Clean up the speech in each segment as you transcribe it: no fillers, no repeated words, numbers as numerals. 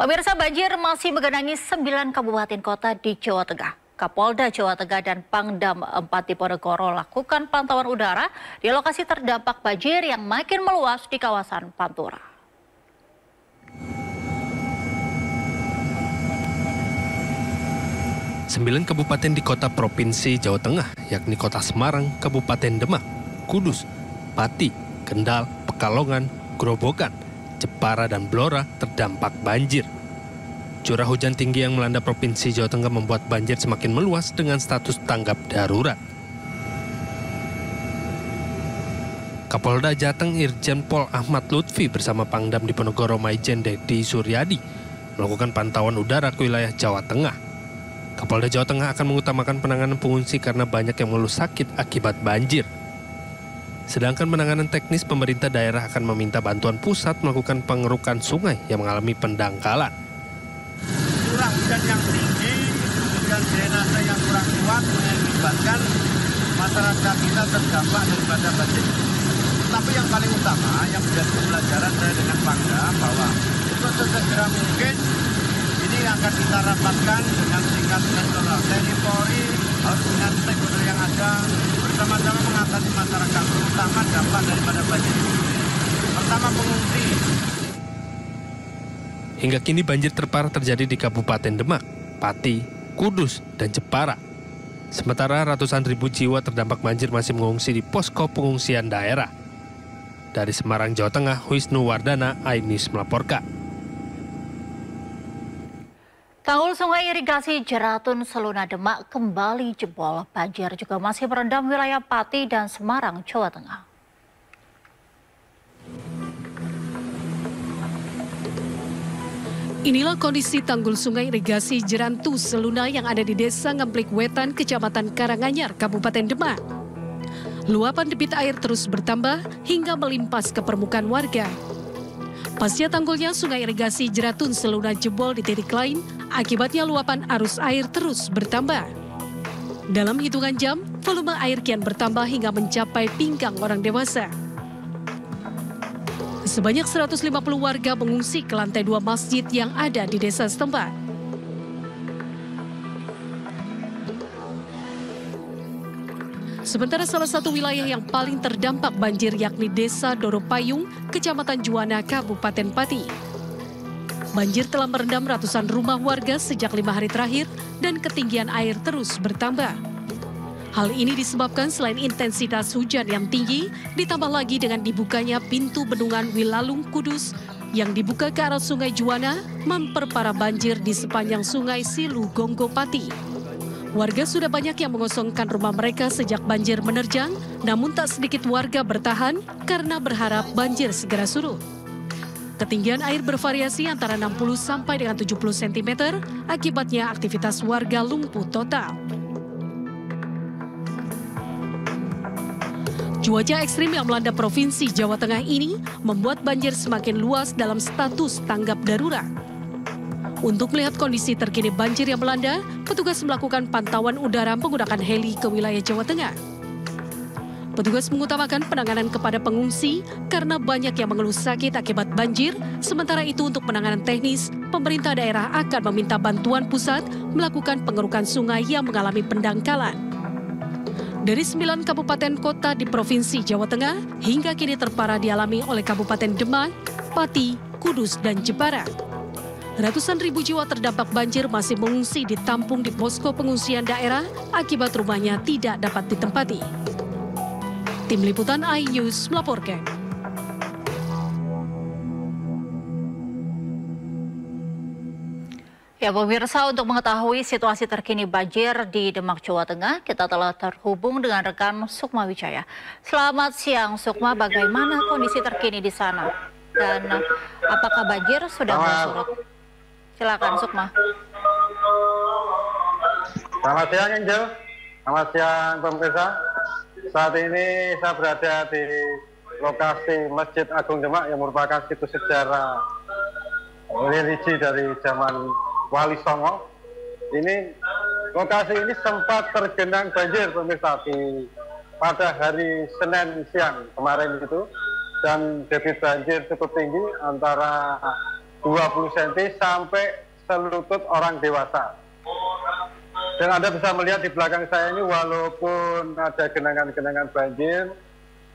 Pemirsa, banjir masih menggenangi 9 kabupaten kota di Jawa Tengah. Kapolda Jawa Tengah dan Pangdam 4 Diponegoro lakukan pantauan udara di lokasi terdampak banjir yang makin meluas di kawasan Pantura. Sembilan kabupaten di kota Provinsi Jawa Tengah, yakni Kota Semarang, Kabupaten Demak, Kudus, Pati, Kendal, Pekalongan, Grobogan, Jepara, dan Blora terdampak banjir. Curah hujan tinggi yang melanda Provinsi Jawa Tengah membuat banjir semakin meluas dengan status tanggap darurat. Kapolda Jateng Irjen Pol Ahmad Lutfi bersama Pangdam Diponegoro Maijen Dedi Suryadi melakukan pantauan udara ke wilayah Jawa Tengah. Kapolda Jawa Tengah akan mengutamakan penanganan pengungsi karena banyak yang mengeluh sakit akibat banjir. Sedangkan penanganan teknis, pemerintah daerah akan meminta bantuan pusat melakukan pengerukan sungai yang mengalami pendangkalan. Curah hujan yang tinggi dan drainase yang kurang kuat mengakibatkan masyarakat kita terdampak daripada banjir. Tapi yang paling utama yang menjadi pembelajaran saya dengan Pangdam bahwa untuk sesegera mungkin ini akan kita rapatkan dengan tingkat nasional. TNI Polri harus dengan stakeholder yang ada bersama-sama mengatasi masyarakat, terutama dampak daripada banjir. Pertama, pengungsi. Hingga kini banjir terparah terjadi di Kabupaten Demak, Pati, Kudus, dan Jepara. Sementara ratusan ribu jiwa terdampak banjir masih mengungsi di posko pengungsian daerah. Dari Semarang, Jawa Tengah, Wisnu Wardana, iNews melaporkan. Tanggul sungai irigasi Jeratun Seluna Demak kembali jebol. Banjir juga masih merendam wilayah Pati dan Semarang, Jawa Tengah. Inilah kondisi tanggul sungai irigasi Jeratun Seluna yang ada di Desa Ngemplik Wetan, Kecamatan Karanganyar, Kabupaten Demak. Luapan debit air terus bertambah hingga melimpas ke permukaan warga. Pasca tanggulnya, sungai irigasi Jeratun Seluna jebol di titik lain, akibatnya luapan arus air terus bertambah. Dalam hitungan jam, volume air kian bertambah hingga mencapai pinggang orang dewasa. Sebanyak 150 warga mengungsi ke lantai 2 masjid yang ada di desa setempat. Sementara salah satu wilayah yang paling terdampak banjir yakni Desa Doropayung, Kecamatan Juwana, Kabupaten Pati. Banjir telah merendam ratusan rumah warga sejak 5 hari terakhir dan ketinggian air terus bertambah. Hal ini disebabkan selain intensitas hujan yang tinggi, ditambah lagi dengan dibukanya pintu bendungan Wilalung Kudus yang dibuka ke arah Sungai Juwana memperparah banjir di sepanjang Sungai Silu Gonggo Pati. Warga sudah banyak yang mengosongkan rumah mereka sejak banjir menerjang, namun tak sedikit warga bertahan karena berharap banjir segera surut. Ketinggian air bervariasi antara 60 sampai dengan 70 cm, akibatnya aktivitas warga lumpuh total. Cuaca ekstrim yang melanda Provinsi Jawa Tengah ini membuat banjir semakin luas dalam status tanggap darurat. Untuk melihat kondisi terkini banjir yang melanda, petugas melakukan pantauan udara menggunakan heli ke wilayah Jawa Tengah. Petugas mengutamakan penanganan kepada pengungsi karena banyak yang mengeluh sakit akibat banjir. Sementara itu untuk penanganan teknis, pemerintah daerah akan meminta bantuan pusat melakukan pengerukan sungai yang mengalami pendangkalan. Dari 9 kabupaten kota di Provinsi Jawa Tengah, hingga kini terparah dialami oleh Kabupaten Demak, Pati, Kudus, dan Jepara. Ratusan ribu jiwa terdampak banjir masih mengungsi ditampung di posko pengungsian daerah akibat rumahnya tidak dapat ditempati. Tim Liputan iNews melaporkan. Ya pemirsa, untuk mengetahui situasi terkini banjir di Demak, Jawa Tengah, kita telah terhubung dengan rekan Sukma Wijaya. Selamat siang Sukma, bagaimana kondisi terkini di sana? Dan apakah banjir sudah surut? Silakan Sukma. Selamat siang Angel, selamat siang pemirsa. Saat ini saya berada di lokasi Masjid Agung Demak yang merupakan situs sejarah religi dari zaman Wali Songo. Lokasi ini sempat tergenang banjir pemirsa pada hari Senin siang kemarin itu, dan debit banjir cukup tinggi antara 20 cm sampai selutut orang dewasa. Dan Anda bisa melihat di belakang saya ini walaupun ada genangan-genangan banjir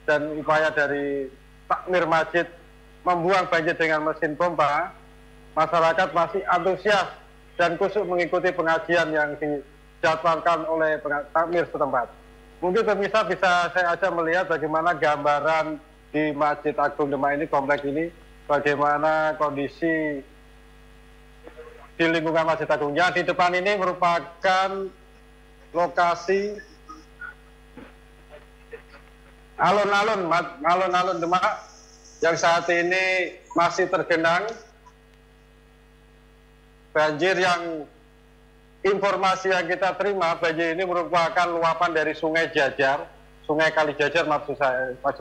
dan upaya dari takmir masjid membuang banjir dengan mesin pompa, masyarakat masih antusias dan khusyuk mengikuti pengajian yang dijadwalkan oleh takmir setempat. Mungkin pemirsa bisa saya ajak melihat bagaimana gambaran di Masjid Agung Demak ini, kompleks ini, bagaimana kondisi di lingkungan Masjid Agungnya. Di depan ini merupakan lokasi alun-alun Demak yang saat ini masih tergenang banjir. Yang informasi yang kita terima, banjir ini merupakan luapan dari Sungai Jajar, Sungai Kalijajar maksud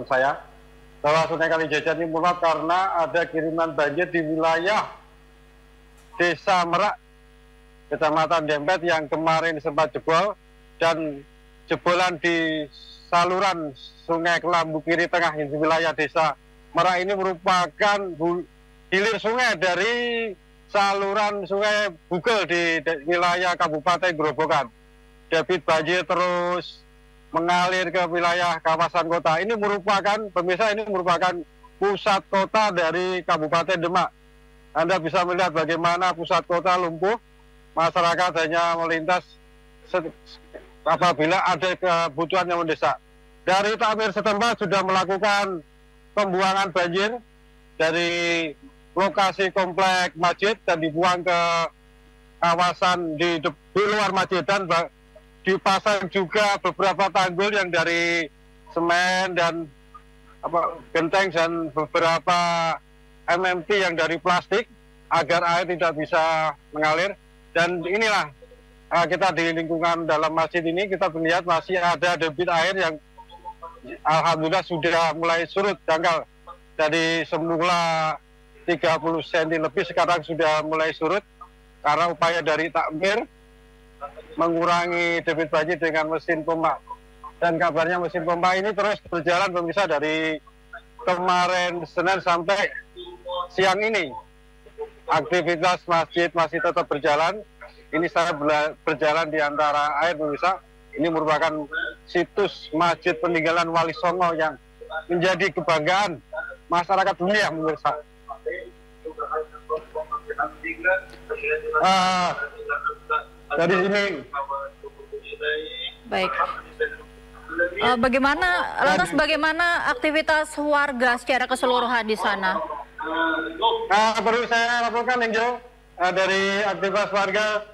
saya, bahwa Sungai Kalijajar ini meluap karena ada kiriman banjir di wilayah Desa Merak, Kecamatan Dempet yang kemarin sempat jebol, dan jebolan di saluran Sungai Kelambu kiri tengah di wilayah Desa Merak ini merupakan hilir sungai dari saluran Sungai Bugel di wilayah Kabupaten Grobogan. Debit banjir terus mengalir ke wilayah kawasan kota. Ini merupakan, pemirsa, ini merupakan pusat kota dari Kabupaten Demak. Anda bisa melihat bagaimana pusat kota lumpuh, masyarakat hanya melintas apabila ada kebutuhan yang mendesak. Dari takmir setempat sudah melakukan pembuangan banjir dari lokasi komplek masjid dan dibuang ke kawasan di luar masjid, dan dipasang juga beberapa tanggul yang dari semen dan genteng dan beberapa MMT yang dari plastik agar air tidak bisa mengalir. Dan inilah kita di lingkungan dalam masjid ini kita melihat masih ada debit air yang alhamdulillah sudah mulai surut jangkal. Dari semula 30 cm lebih sekarang sudah mulai surut karena upaya dari takmir mengurangi debit banjir dengan mesin pompa. Dan kabarnya mesin pompa ini terus berjalan pemirsa dari kemarin Senin sampai siang ini. Aktivitas masjid masih tetap berjalan. Ini saya berjalan di antara air pemirsa. Ini merupakan situs masjid peninggalan Wali Songo yang menjadi kebanggaan masyarakat dunia pemirsa. Dari sini. Baik. Bagaimana aktivitas warga secara keseluruhan di sana? Perlu saya laporkan, Angel, dari aktivitas warga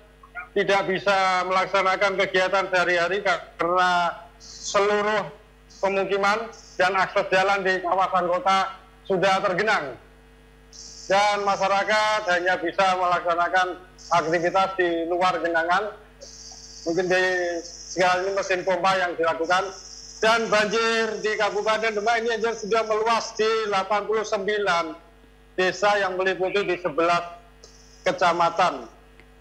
tidak bisa melaksanakan kegiatan sehari-hari karena seluruh pemukiman dan akses jalan di kawasan kota sudah tergenang. Dan masyarakat hanya bisa melaksanakan aktivitas di luar genangan. Mungkin di segala ini mesin pompa yang dilakukan. Dan banjir di Kabupaten Demak ini aja sudah meluas di 89 desa yang meliputi di 11 kecamatan.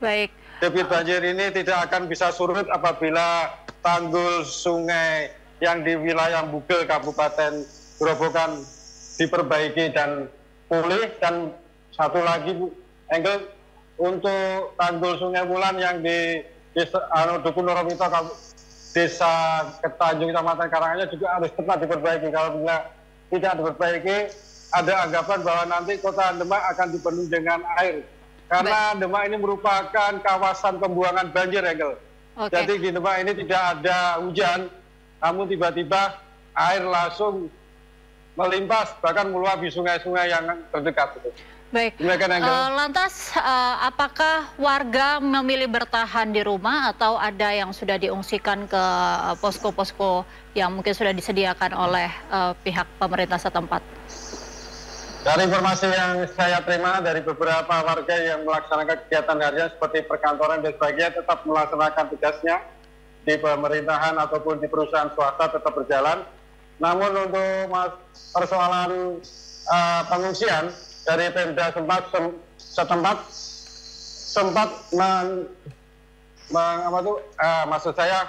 Baik. Debit banjir ini tidak akan bisa surut apabila tanggul sungai yang di wilayah Bugel Kabupaten Grobogan diperbaiki dan pulih. Dan satu lagi, Bu Engel, untuk tanggul Sungai Wulan yang di Dukun Noromito, Desa Ketanjung, Kecamatan Karanganyar juga harus cepat diperbaiki. Kalau tidak diperbaiki, ada anggapan bahwa nanti kota Demak akan dipenuhi dengan air. Karena Demak ini merupakan kawasan pembuangan banjir, Engel. Jadi di Demak ini tidak ada hujan, namun tiba-tiba air langsung melimpas, bahkan meluapi sungai-sungai yang terdekat. Baik. Lantas, apakah warga memilih bertahan di rumah atau ada yang sudah diungsikan ke posko-posko yang mungkin sudah disediakan oleh pihak pemerintah setempat? Dari informasi yang saya terima dari beberapa warga yang melaksanakan kegiatan harian seperti perkantoran dan sebagainya tetap melaksanakan tugasnya di pemerintahan ataupun di perusahaan swasta tetap berjalan. Namun untuk persoalan pengungsian dari Pemda setempat sempat maksud saya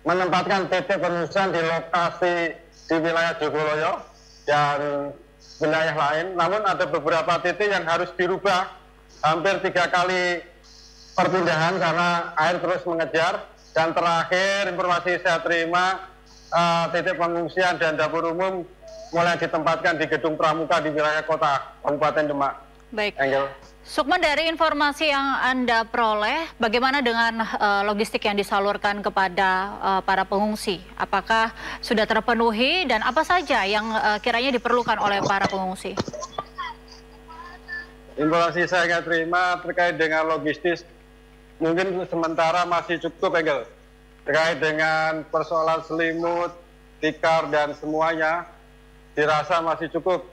menempatkan titik pengungsian di lokasi di wilayah Jogoloyo, dan wilayah lain, namun ada beberapa titik yang harus dirubah hampir 3 kali perpindahan karena air terus mengejar. Dan terakhir informasi saya terima, titik pengungsian dan dapur umum mulai ditempatkan di gedung pramuka di wilayah kota Kabupaten Demak. Baik. Angel. Sukma, dari informasi yang Anda peroleh, bagaimana dengan logistik yang disalurkan kepada para pengungsi? Apakah sudah terpenuhi dan apa saja yang kiranya diperlukan oleh para pengungsi? Informasi saya terima terkait dengan logistik mungkin sementara masih cukup, Engel. Terkait dengan persoalan selimut, tikar, dan semuanya, dirasa masih cukup.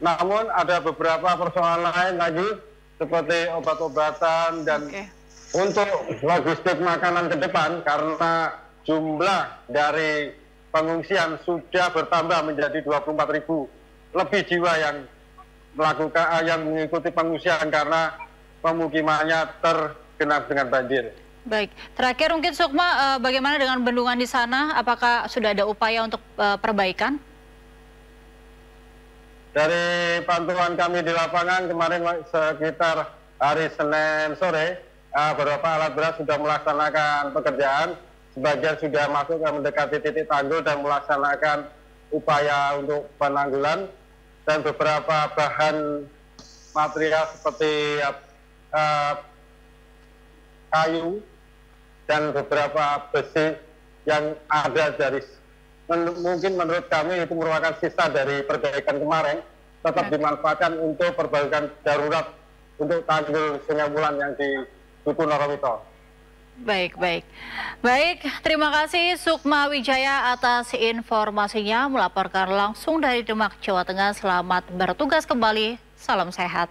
Namun ada beberapa persoalan lain lagi, seperti obat-obatan dan untuk logistik makanan ke depan, karena jumlah dari pengungsian sudah bertambah menjadi 24.000 lebih jiwa yang mengikuti pengungsian karena pemukimannya tergenang dengan banjir. Baik, terakhir mungkin Sukma, bagaimana dengan bendungan di sana? Apakah sudah ada upaya untuk perbaikan? Dari pantauan kami di lapangan kemarin sekitar hari Senin sore, beberapa alat berat sudah melaksanakan pekerjaan, sebagian sudah masuk ke mendekati titik tanggul dan melaksanakan upaya untuk penanggulan, dan beberapa bahan material seperti kayu dan beberapa besi yang ada dari mungkin menurut kami itu merupakan sisa dari perbaikan kemarin, tetap dimanfaatkan untuk perbaikan darurat untuk tanggul Sungai Wulan yang di Duku Norowito. Baik, terima kasih Sukma Wijaya atas informasinya, melaporkan langsung dari Demak, Jawa Tengah. Selamat bertugas kembali, salam sehat.